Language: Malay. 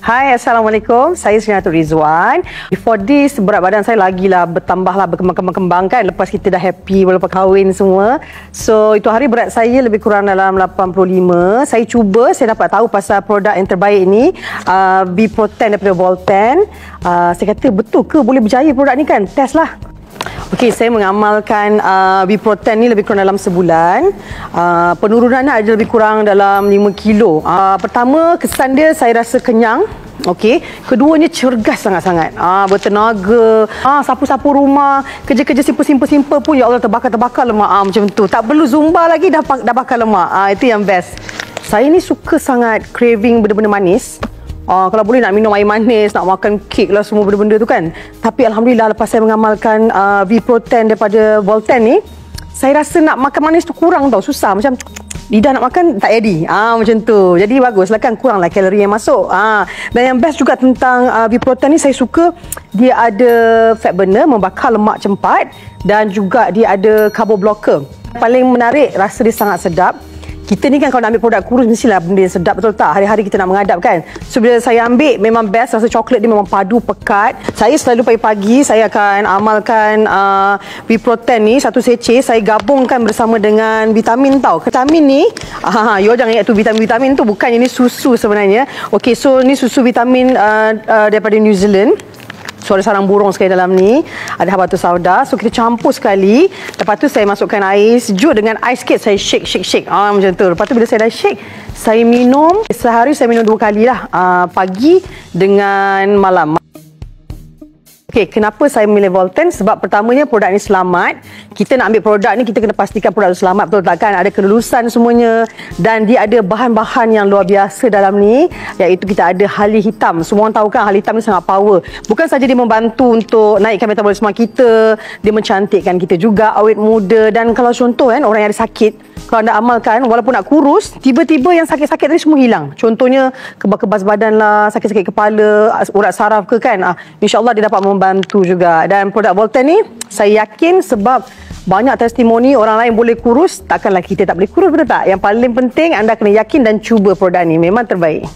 Hai, Assalamualaikum. Saya Sri Datuk Rizwan. Before this, berat badan saya lagilah bertambahlah, berkembang-kembang kan. Lepas kita dah happy walaupun kahwin semua. So, itu hari berat saya lebih kurang dalam 85. Saya cuba, saya dapat tahu pasal produk yang terbaik ni. B-Proten daripada Volten. Saya kata, betul ke boleh berjaya produk ni kan? Test lah. Okey, saya mengamalkan B-Proten ni lebih kurang dalam sebulan. Penurunannya ada lebih kurang dalam 5 kilo. Pertama, kesan dia saya rasa kenyang. Okey, keduanya cergas sangat-sangat. Bertenaga. Sapu-sapu rumah, kerja-kerja simple-simple pun ya Allah terbakar-terbakar lemak. Macam tu. Tak perlu zumba lagi dah bakar lemak. Itu yang best. Saya ni suka sangat craving benda-benda manis. Kalau boleh nak minum air manis, nak makan kek lah semua benda-benda tu kan. Tapi Alhamdulillah lepas saya mengamalkan B-Proten daripada Volten ni, saya rasa nak makan manis tu kurang tau, susah. Macam lidah nak makan tak jadi. Macam tu. Jadi baguslah kan, kuranglah kalori yang masuk. Dan yang best juga tentang B-Proten ni, saya suka dia ada fat burner, membakar lemak cepat, dan juga dia ada carbo blocker. Paling menarik, rasa dia sangat sedap. Kita ni kan kalau nak ambil produk kurus mestilah benda yang sedap, betul tak? Hari-hari kita nak mengadap kan. So bila saya ambil memang best, rasa coklat dia memang padu pekat. Saya selalu pagi-pagi saya akan amalkan B-Proten ni satu sachet, saya gabungkan bersama dengan vitamin tau. Vitamin ni, you jangan ingat tu vitamin tu, bukan, ini susu sebenarnya. Okey, so ni susu vitamin daripada New Zealand. Suara sarang burung sekali dalam ni. Ada habatus sauda. So kita campur sekali. Lepas tu saya masukkan air sejuk dengan ais sikit. Saya shake. Macam tu. Lepas tu bila saya dah shake, saya minum. Sehari saya minum 2 kali lah. Pagi dengan malam. Okey, kenapa saya memilih Volten? Sebab pertamanya produk ni selamat. Kita nak ambil produk ni, kita kena pastikan produk selamat, betul tak kan? Ada kelulusan semuanya. Dan dia ada bahan-bahan yang luar biasa dalam ni. Iaitu kita ada hali hitam. Semua orang tahu kan hali hitam ni sangat power. Bukan saja dia membantu untuk naikkan metabolisme kita, dia mencantikkan kita juga, awet muda. Dan kalau contoh kan, orang yang ada sakit, kalau anda amalkan, walaupun nak kurus, tiba-tiba yang sakit-sakit tadi semua hilang. Contohnya, kebas-kebas badan lah, sakit-sakit kepala, urat saraf ke kan. InsyaAllah dia dapat membantu juga. Dan produk Volten ni, saya yakin sebab banyak testimoni orang lain boleh kurus, takkanlah kita tak boleh kurus, betul tak? Yang paling penting, anda kena yakin dan cuba produk ni. Memang terbaik.